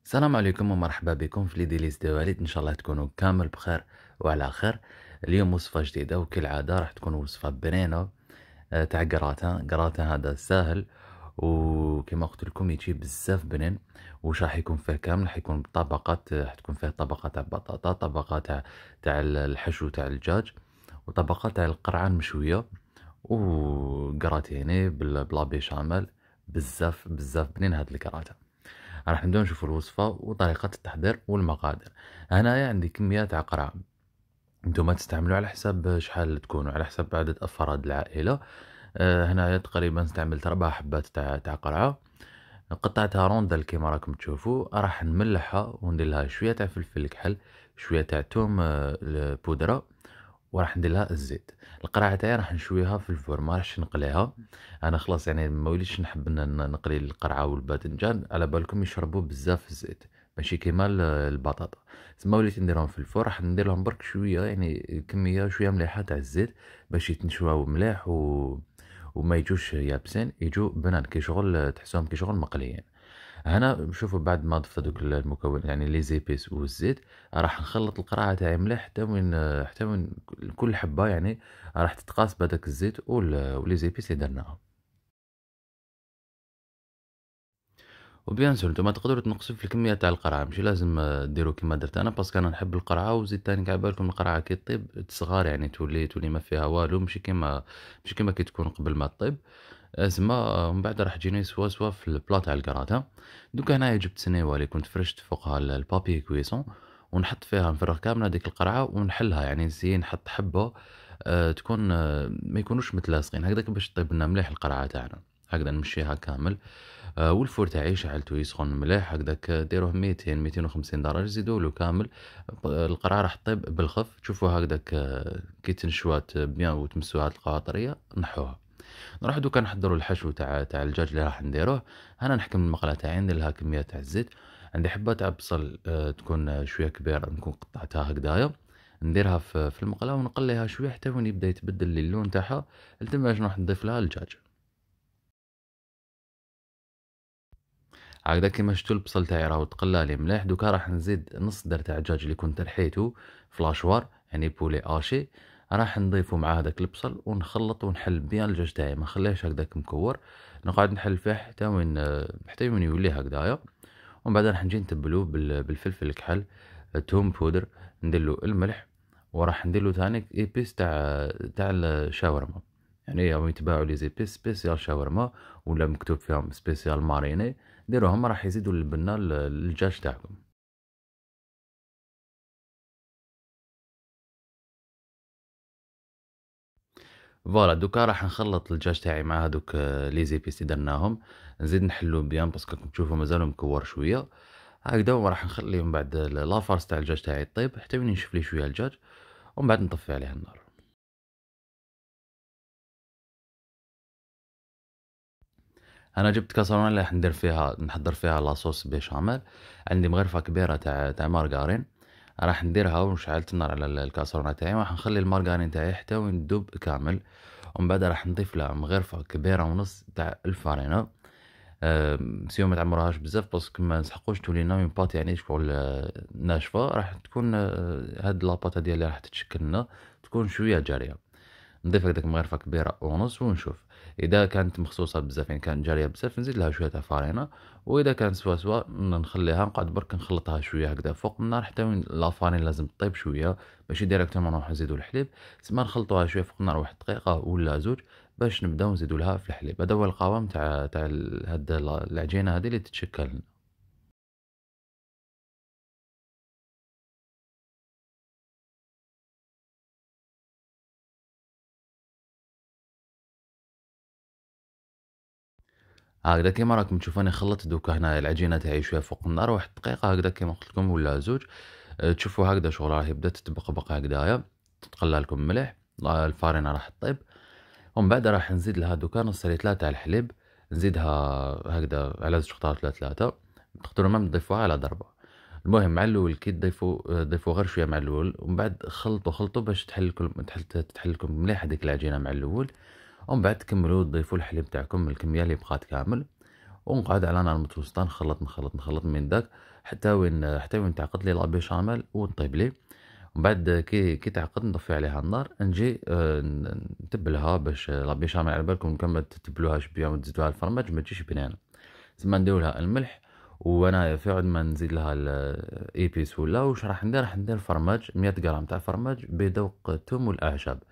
السلام عليكم ومرحبا بكم في لي ديليز دو والد. ان شاء الله تكونوا كامل بخير وعلى خير. اليوم وصفة جديدة وكالعادة راح تكون وصفة برينو تاع قراطان هذا ساهل، وكما قلت لكم يجي بزاف بنين. وش راح يكون فيه كامل؟ راح يكون طبقات، راح تكون فيه طبقة تاع بطاطا، طبقة تاع الحشو تاع الدجاج، وطبقة تاع القرعة المشوية، وقراطيني بلا بيشاميل. بزاف بزاف بنين هاد الكراطة. راح نبداو نشوفو الوصفة وطريقة التحضير والمقادير. هنايا عندي كمية تاع قرعة، نتوما تستعملوا على حساب شحال تكونوا، على حساب عدد أفراد العائلة. هنايا تقريبا استعملت 4 حبات تاع قرعة، قطعتها روندل كيما راكم تشوفوا. راح نملحها وندير لها شوية تاع فلفل كحل، شوية تاع توم البودرة، وراح ندير لها الزيت. القرعة تاعي راح نشويها في الفرن، ما راحش نقليها. انا خلاص يعني ما وليتش نحب نقلي القرعة والباذنجان، على بالكم يشربوا بزاف الزيت، ماشي كيما البطاطا. تما وليت نديرهم في الفرن، راح ندير لهم برك شوية، يعني كمية شوية مليحة تاع الزيت باش يتنشواو مليح وما يجوش يابسين، يجو بنان كي شغل تحسهم كي شغل مقليين. هنا شوفوا بعد ما ضفت هذوك المكون يعني لي زيبيس والزيت، راح نخلط القرعه تاعي مليح حتى وين كل حبه يعني راح تتقاس بهذاك الزيت ولي زيبيس اللي درناهم. وبيان سور نتوما تقدروا تنقصوا في الكميه تاع القرعه، ماشي لازم ديروا كيما درت انا، باسكو انا نحب القرعه. وزيد تاني كاع بالكم القرعه كي طيب تصغار، يعني تولي ما فيها والو، ماشي كيما كي تكون قبل ما طيب. سما من بعد راح تجيني سوا في البلا تاع الكراتا. دوكا هنايا جبت سنيوه اللي كنت فرشت فوقها البابي كويسون، ونحط فيها نفرغ كامل هذيك القرعه ونحلها، يعني نسيي نحط حبه تكون ما يكونوش متلاصقين هكذاك باش طيب لنا مليح القرعه تاعنا. هكذا نمشيها كامل. والفور تاعي شعلتو يسخن مليح هكذاك، ديروه 200 250 درجه، زيدولو كامل. القرعه راح طيب بالخف، تشوفوا هكذاك كي تنشوات بيان وتمسوها تلقاها طريه نحوها. نروح دوكا نحضروا الحشو تاع الدجاج اللي راح نديروه. انا نحكم المقله تاعي، ندير لها كميه تاع الزيت. عندي حبه تاع بصل تكون شويه كبيره، نكون قطعتها هكذايا، نديرها في المقله ونقليها شويه حتى وين يبدا يتبدل لي اللون تاعها. التماج نروح نضيف لها الدجاج. هكذا كيما شفتوا البصل تاعي راهو تقلى لي مليح. دوكا راح نزيد نص در تاع الدجاج اللي كنت رحيته في لاشوار، يعني بولي اشي. راح نضيفه مع هذاك البصل ونخلط ونحل بيان الدجاج تاعي، ما نخليهش هكذاك مكور. نقعد نحل فيه حتى وين يولي هكذايا. ومن بعد راح نجي نتبلوه بالفلفل الكحل، توم بودر، نديرلو الملح، وراح نديرلو تاني ايبيس تاع الشاورما. يعني راهم يتباعوا لي زيبيس سبيسيال شاورما، ولا مكتوب فيهم سبيسيال ماريني. ديروهم راح يزيدوا البنه للدجاج تاعكم. فوالا دوكا راح نخلط الدجاج تاعي مع هادوك لي زيبيس اللي درناهم. نزيد نحلو بيان باسكو راكم تشوفوا مازالو مكور شويه هكذا. وراح نخليهم بعد لافارس تاع الدجاج تاعي طيب حتى وين ينشف لي شويه الدجاج، ومن بعد نطفي عليه النار. انا جبت كاسرونه اللي راح ندير فيها نحضر فيها لاصوص بيشاميل. عندي مغرفه كبيره تاع مارغرين، راح نديرها وشعلت النار على الكاسرونه تاعي، وراح نخلي المارغرين تاعي حتى وين يذوب كامل. ومن بعد راح نضيف لها مغرفه كبيره ونص تاع الفارينه. مسيو ما تعمروهاش بزاف باسكو ما نسحقوش تولي لنا اون بات يعني شغل ناشفه. راح تكون هاد لاباط هادي اللي راح تتشكل لنا تكون شويه جاريه. نضيف هكداك مغرفة كبيرة ونص ونشوف. إذا كانت مخصوصة بزاف يعني كانت جارية بزاف نزيد لها شوية تاع فارينة. وإذا كانت سوا نخليها نقعد برك نخلطها شوية هكذا فوق النار حتى وين لافارين لازم طيب شوية، ماشي ديريكتومون نروح نزيدو الحليب. تسمى نخلطوها شوية فوق النار واحد دقيقة ولا زوج باش نبداو نزيدو لها في الحليب. هذا هو القوام تاع هاد العجينة هذه اللي تتشكل. هكذا كيما راكم تشوفوني خلطت دوكا هنا العجينة تاعي شوية فوق النار واحد دقيقة هكذا كيما قلت لكم ولا زوج. تشوفوا هكذا شغل راهي بدات تبقبق هكذايا، تتقلى لكم مليح. الفارينة راح طيب. ومن بعد راح نزيد لها دوكا نص ليتر تاع الحليب، نزيدها هكذا على زوج قطرات ولا ثلاثة. تقدروا مام تضيفوها على ضربة. المهم مع الأول كي ضيفوا غير شوية مع الأول، ومن بعد خلطوا باش تحل لكم مليح هذيك العجينة مع الأول. ومن بعد تكملوا تضيفوا الحليب تاعكم الكمية اللي بقات كامل. ونقعد على نار متوسطة نخلط من داك حتى وين تعقد لي لا بيشاميل وطيب لي. ومن بعد كي تعقد نطفي عليها النار، نجي نتبلها باش لا بيشاميل على بالكم كان ما تتبلوهاش بيان وتزيدوها الفرماج ما تجيش بنينة. تسمى نديرو لها الملح، وأنايا في عود ما نزيد لها الإيبيس ولا واش راح ندير فرماج 100 غرام تاع فرماج بذوق الثوم والأعشاب.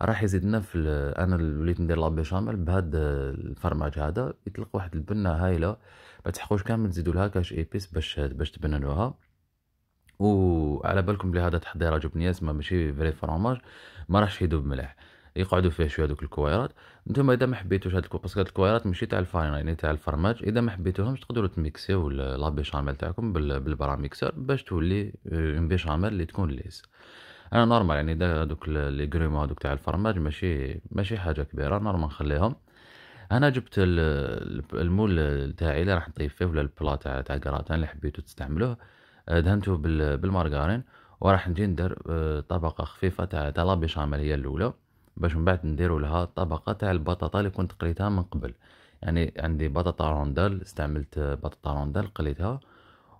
راح يزيدنا أنا وليت ندير لا بيشاميل بهاد الفرماج هذا، يطلق واحد البنة هايلة. ما تحقوش كامل تزيدوا لها كاش إيبيس باش تبننوها. وعلى بالكم بلي هذا تحضيره جبنية تسمى ماشي فري فرماج، ما راحش يذوب مليح، يقعدوا فيه شويه دوك الكويرات. نتوما اذا ما حبيتوش هاد باسكو هاد الكويرات ماشي تاع الفارينه يعني تاع الفرماج، اذا ما حبيتوهمش تقدروا تميكسيو لا بيشاميل تاعكم بالبرا ميكسور باش تولي اون بيشاميل اللي تكون ليس. انا نورمال يعني دوك لي غريمون هذوك تاع الفرماج ماشي حاجه كبيره، نورمال نخليهم. انا جبت المول تاعي اللي راح نطيب فيه ولا البلا تاع كراتان اللي حبيتو تستعملوه، دهنته بالمارغرين. وراح نجي ندير طبقه خفيفه تاع لا بيشاميل هي الاولى، باش من بعد نديرو لها طبقه تاع البطاطا اللي كنت قليتها من قبل. يعني عندي بطاطا روندال، استعملت بطاطا روندال قليتها،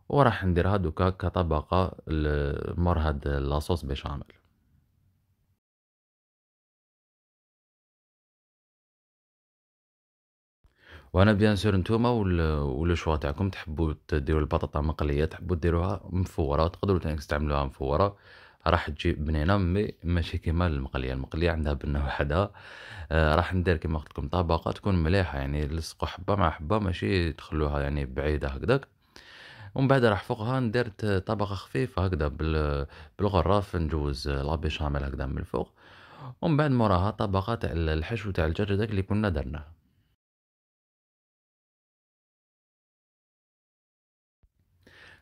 وراح نديرها دوكا كطبقه مور هاد لاصوص بيشاميل. وانا بيان سور نتوما ولو شوا تاعكم، تحبوا ديروا البطاطا مقليه تحبوا ديروها مفوره تقدروا تستعملوها مفوره، راح تجي بنينه ماشي كيما المقليه عندها بنه وحدها. راح ندير كيما قلت لكم طبقه تكون مليحه، يعني لصقوا حبه مع حبه ماشي تخلوها يعني بعيده هكذاك. ومن بعد راح فوقها ندير طبقه خفيفه هكذا بالغراف، نجوز لا بيشاميل هكذا من الفوق. ومن بعد موراها طبقه تاع الحشو تاع الدجاج داك اللي كنا درناه.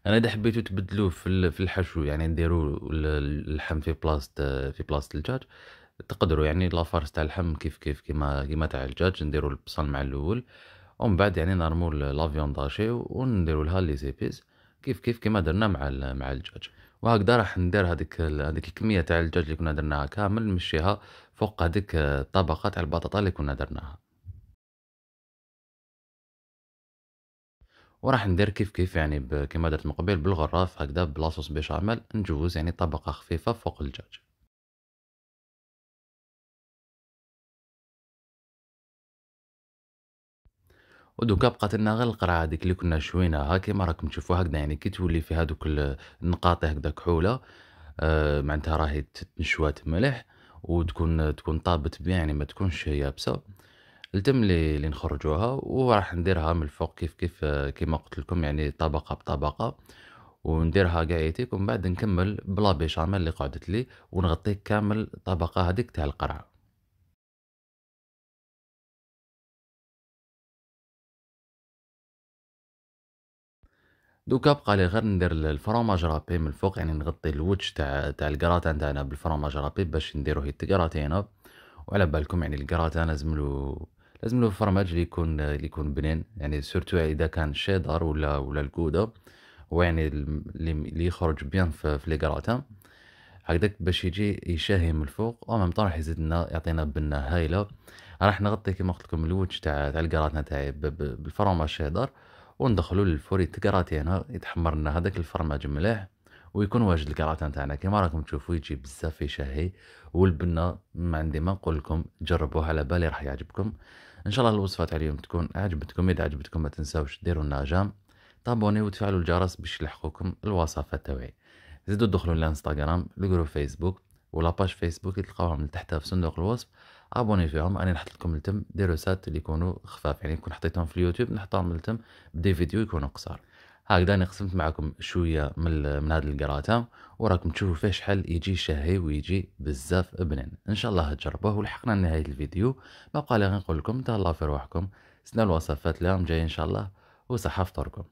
انا اذا حبيتو تبدلوه في الحشو، يعني نديرو اللحم في بلاصه الدجاج، تقدروا يعني لافارس تاع اللحم كيف كيما تاع الدجاج نديرو البصل مع الاول، ومن بعد يعني نرمو لا فيوند هاشي ونديرو لها لي زيبيس كيف كيما درنا مع الدجاج. وهكذا راح ندير هذيك الكميه تاع الدجاج اللي كنا درناها كامل نمشيها فوق هذيك الطبقه تاع البطاطا اللي كنا درناها. وراح ندير كيف يعني كيما درت من قبيل بالغراف هكذا بلاصوص بيشاميل، نجوز يعني طبقة خفيفة فوق الدجاج. ودوكا بقات لنا غير القرعة هذيك اللي كنا شويناها كيما راكم تشوفوا هكذا، يعني كي تولي فيها دوك النقاط هكذا كحولة، معناتها راهي تنشوات مليح وتكون طابت بيان يعني ما تكونش يابسة. التم اللي نخرجوها وراح نديرها من الفوق كيف كيما قلت لكم يعني طبقة بطبقة، ونديرها قاعيتك. ومن بعد نكمل بلا بيشاميل اللي قعدت لي ونغطي كامل الطبقة هذيك تاع القرعة. دوكا بقى لي غير ندير الفرomاج رابي من الفوق، يعني نغطي الوجه تاع الكراتان تاعنا بالفرomاج رابي باش نديروه يتكراتينا. وعلى بالكم يعني الكراتان لازملو فرماج اللي يكون بنين، يعني سورتو اذا كان شيدر ولا الجودا، هو يعني اللي يخرج بيان في لي كراتان هكداك باش يجي يشهي من الفوق، او ميم طون راح يزيدنا يعطينا بنة هايلة. راح نغطي كيما قلت لكم الوجه تاع الكراتان تاعي بالفرماج شيدر، وندخلو للفور يتكراتينا يتحمر لنا هذاك الفرماج مليح، ويكون واجد الكراتان تاعنا كيما راكم تشوفوا يجي بزاف يشهي. والبنة ما عندي ما نقول لكم جربوها، على بالي راح يعجبكم. ان شاء الله الوصفه تاع اليوم تكون عجبتكم. اذا عجبتكم ما تنساوش ديروا لنا جام، طابوني وتفعلوا الجرس باش يلحقوكم الوصفات تاعي. زيدوا تدخلوا للانستغرام الجروب فيسبوك ولا باج فيسبوك اللي تلقاوهم من تحتها في صندوق الوصف، ابوني فيهم. انا نحط لكم التم دي روسات اللي يكونوا خفاف، يعني كون حطيتهم في اليوتيوب نحطهم التم بدي فيديو يكونوا قصار. هكذا انا قسمت معكم شويه من هذا الكراتان، وراكم تشوفوا فيه شحال يجي شهي ويجي بزاف بنين. ان شاء الله تجربوه. ولحقنا لنهايه الفيديو، ما بقى لي غير نقول لكم تهلاو في رواحكم، سنا الوصفات اللي راهم جايين ان شاء الله، وصحه فطوركم.